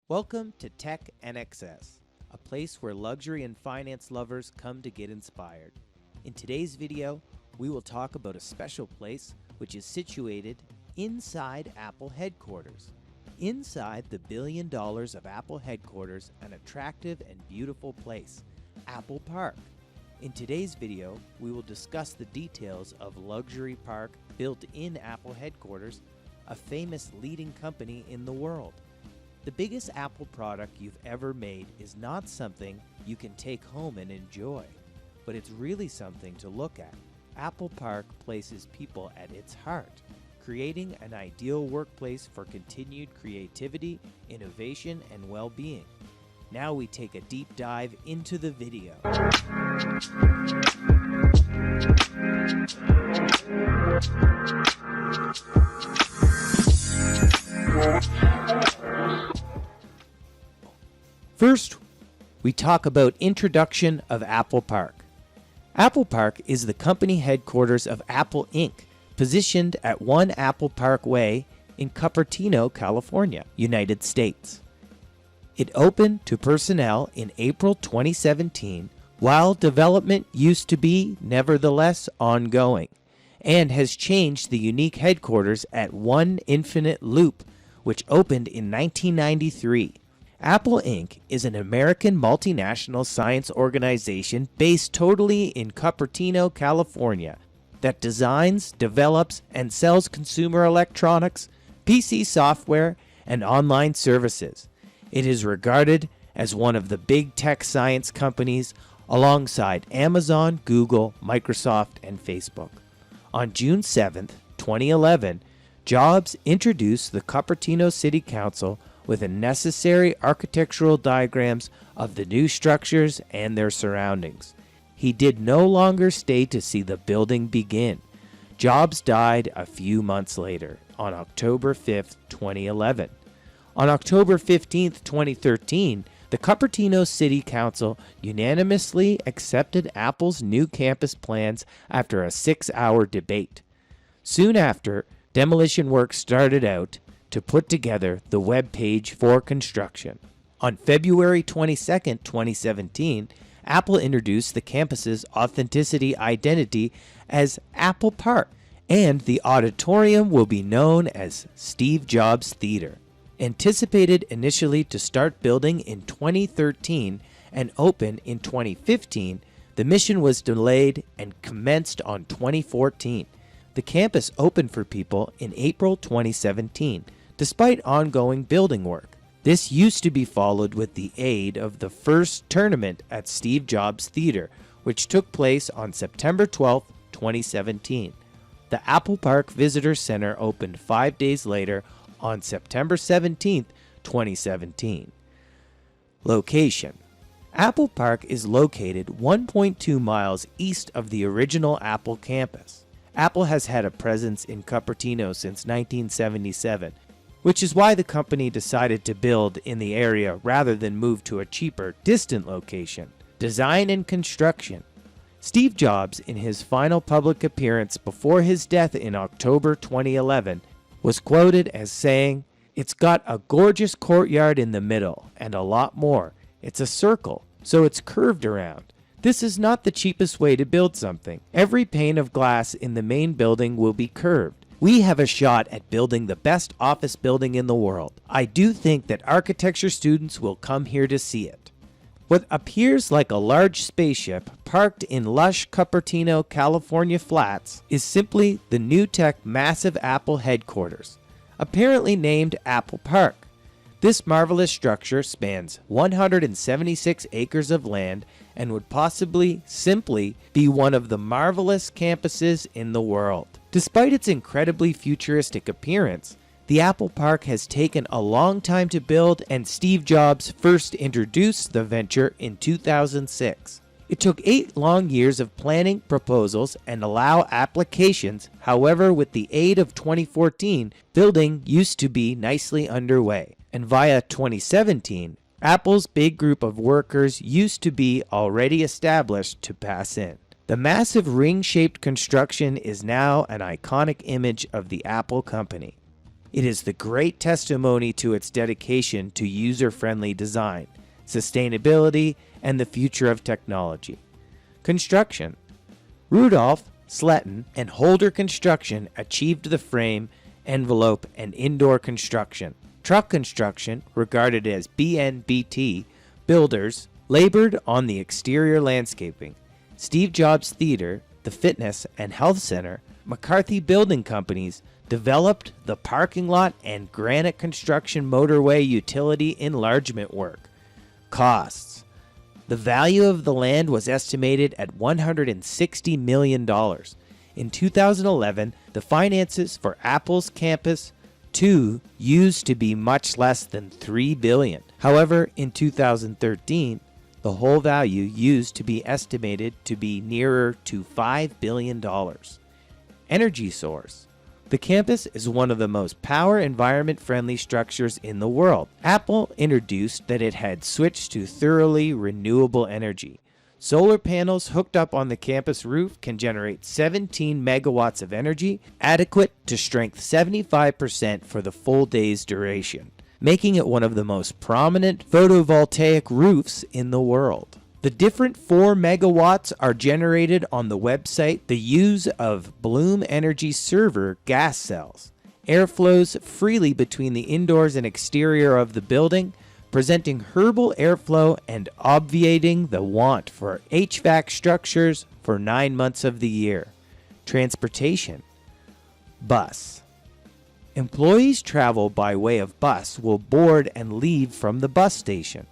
Welcome to TEKNXS, a place where luxury and finance lovers come to get inspired. In today's video, we will talk about a special place which is situated inside Apple headquarters. Inside the $1 billion of Apple headquarters, an attractive and beautiful place, Apple Park. In today's video, we will discuss the details of Luxury Park built in Apple headquarters, a famous leading company in the world. The biggest Apple product you've ever made is not something you can take home and enjoy, but it's really something to look at. Apple Park places people at its heart, creating an ideal workplace for continued creativity, innovation, and well-being. Now we take a deep dive into the video. First, we talk about introduction of Apple Park. Apple Park is the company headquarters of Apple Inc., positioned at 1 Apple Park Way in Cupertino, California, United States. It opened to personnel in April 2017, while development used to be nevertheless ongoing, and has changed the unique headquarters at 1 Infinite Loop, which opened in 1993. Apple Inc. is an American multinational science organization based totally in Cupertino, California, that designs, develops, and sells consumer electronics, PC software, and online services. It is regarded as one of the big tech science companies alongside Amazon, Google, Microsoft, and Facebook. On June 7, 2011, Jobs introduced the Cupertino City Council with the necessary architectural diagrams of the new structures and their surroundings. He did no longer stay to see the building begin. Jobs died a few months later, on October 5, 2011. On October 15, 2013, the Cupertino City Council unanimously accepted Apple's new campus plans after a 6-hour debate. Soon after, demolition work started out to put together the web page for construction. On February 22, 2017, Apple introduced the campus's authenticity identity as Apple Park, and the Auditorium will be known as Steve Jobs Theater. Anticipated initially to start building in 2013 and open in 2015, the mission was delayed and commenced on 2014. The campus opened for people in April 2017, despite ongoing building work. This used to be followed with the aid of the first tournament at Steve Jobs Theater, which took place on September 12, 2017. The Apple Park Visitor Center opened 5 days later on September 17, 2017. Location: Apple Park is located 1.2 miles east of the original Apple campus. Apple has had a presence in Cupertino since 1977, which is why the company decided to build in the area rather than move to a cheaper, distant location. Design and construction: Steve Jobs, in his final public appearance before his death in October 2011, was quoted as saying, "It's got a gorgeous courtyard in the middle, and a lot more. It's a circle, so it's curved around. This is not the cheapest way to build something. Every pane of glass in the main building will be curved. We have a shot at building the best office building in the world. I do think that architecture students will come here to see it." What appears like a large spaceship parked in lush Cupertino, California flats is simply the new tech massive Apple headquarters, apparently named Apple Park. This marvelous structure spans 176 acres of land and would possibly simply be one of the marvelous campuses in the world. Despite its incredibly futuristic appearance, the Apple Park has taken a long time to build, and Steve Jobs first introduced the venture in 2006. It took 8 long years of planning, proposals, and allow applications. However, with the aid of 2014, building used to be nicely underway, and via 2017, Apple's big group of workers used to be already established to pass in. The massive ring-shaped construction is now an iconic image of the Apple company. It is the great testimony to its dedication to user-friendly design, sustainability, and the future of technology. Construction. Rudolph, Sletten, and Holder Construction achieved the frame, envelope, and indoor construction. Truck construction, regarded as BNBT, builders, labored on the exterior landscaping. Steve Jobs Theater, the Fitness and Health Center, McCarthy Building Companies developed the parking lot and granite construction motorway utility enlargement work. Costs. The value of the land was estimated at $160 million. In 2011, the finances for Apple's Campus 2 used to be much less than $3 billion. However, in 2013, the whole value used to be estimated to be nearer to $5 billion. Energy source. The campus is one of the most power environment-friendly structures in the world. Apple introduced that it had switched to thoroughly renewable energy. Solar panels hooked up on the campus roof can generate 17 megawatts of energy, adequate to strength 75% for the full day's duration, making it one of the most prominent photovoltaic roofs in the world. The different 4 megawatts are generated on the website the use of Bloom Energy server gas cells. Air flows freely between the indoors and exterior of the building, presenting herbal airflow and obviating the want for HVAC structures for 9 months of the year. Transportation. Bus. Employees travel by way of bus will board and leave from the bus station,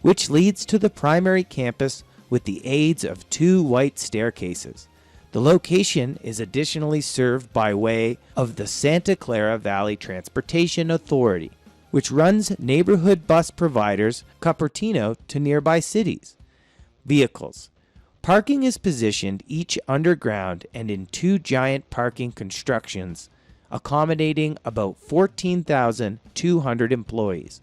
which leads to the primary campus with the aids of 2 white staircases. The location is additionally served by way of the Santa Clara Valley Transportation Authority, which runs neighborhood bus providers Cupertino to nearby cities. Vehicles. Parking is positioned each underground and in 2 giant parking constructions, accommodating about 14,200 employees.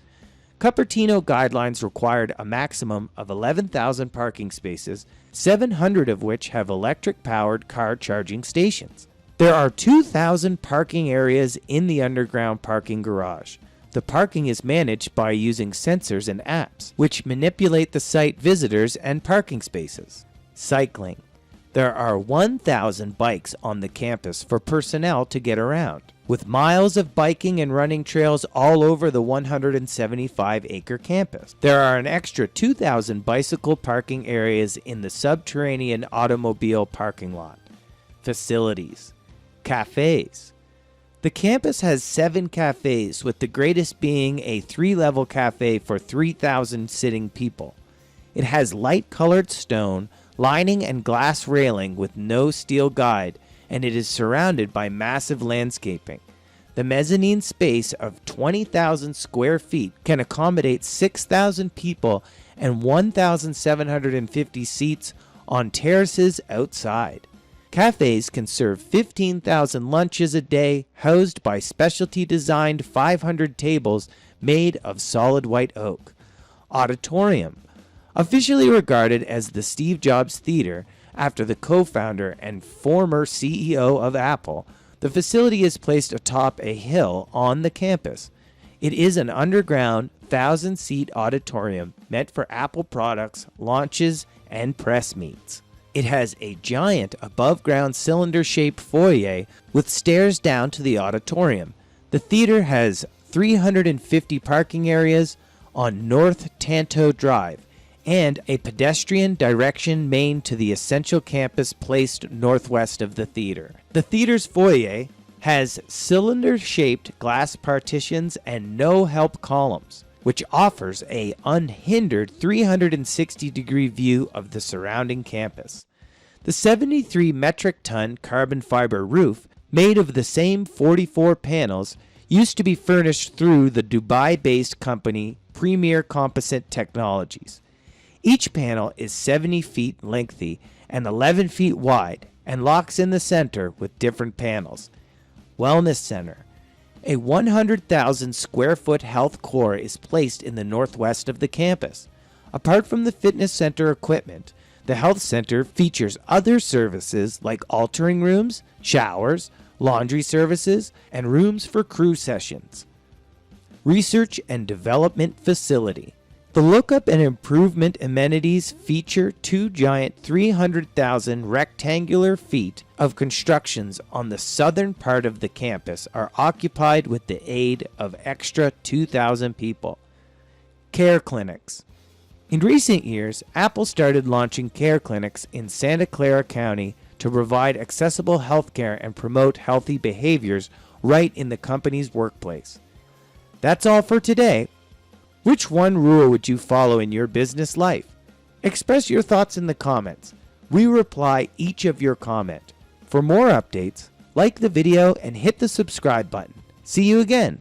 Cupertino guidelines required a maximum of 11,000 parking spaces, 700 of which have electric-powered car charging stations. There are 2,000 parking areas in the underground parking garage. The parking is managed by using sensors and apps, which manipulate the site visitors and parking spaces. Cycling. There are 1,000 bikes on the campus for personnel to get around, with miles of biking and running trails all over the 175-acre campus. There are an extra 2,000 bicycle parking areas in the subterranean automobile parking lot. Facilities. Cafes. The campus has 7 cafes, with the greatest being a 3-level cafe for 3,000 sitting people. It has light-colored stone, lining and glass railing with no steel guide, and it is surrounded by massive landscaping. The mezzanine space of 20,000 square feet can accommodate 6,000 people and 1,750 seats on terraces outside. Cafes can serve 15,000 lunches a day, housed by specialty-designed 500 tables made of solid white oak. Auditorium. Officially regarded as the Steve Jobs Theater after the co-founder and former CEO of Apple, the facility is placed atop a hill on the campus. It is an underground, 1,000-seat auditorium meant for Apple products, launches, and press meets. It has a giant above-ground cylinder-shaped foyer with stairs down to the auditorium. The theater has 350 parking areas on North Tanto Drive, and a pedestrian direction main to the essential campus placed northwest of the theater. The theater's foyer has cylinder-shaped glass partitions and no-help columns, which offers a unhindered 360-degree view of the surrounding campus. The 73 metric ton carbon fiber roof, made of the same 44 panels, used to be furnished through the Dubai-based company Premier Composite Technologies. Each panel is 70 feet lengthy and 11 feet wide and locks in the center with different panels. Wellness Center. A 100,000 square foot health core is placed in the northwest of the campus. Apart from the fitness center equipment, the health center features other services like altering rooms, showers, laundry services, and rooms for crew sessions. Research and Development Facility. The lookup and improvement amenities feature two giant 300,000 rectangular feet of constructions on the southern part of the campus are occupied with the aid of extra 2,000 people. Care clinics. In recent years, Apple started launching care clinics in Santa Clara County to provide accessible healthcare and promote healthy behaviors right in the company's workplace. That's all for today. Which one rule would you follow in your business life? Express your thoughts in the comments. We reply each of your comment. For more updates, like the video and hit the subscribe button. See you again.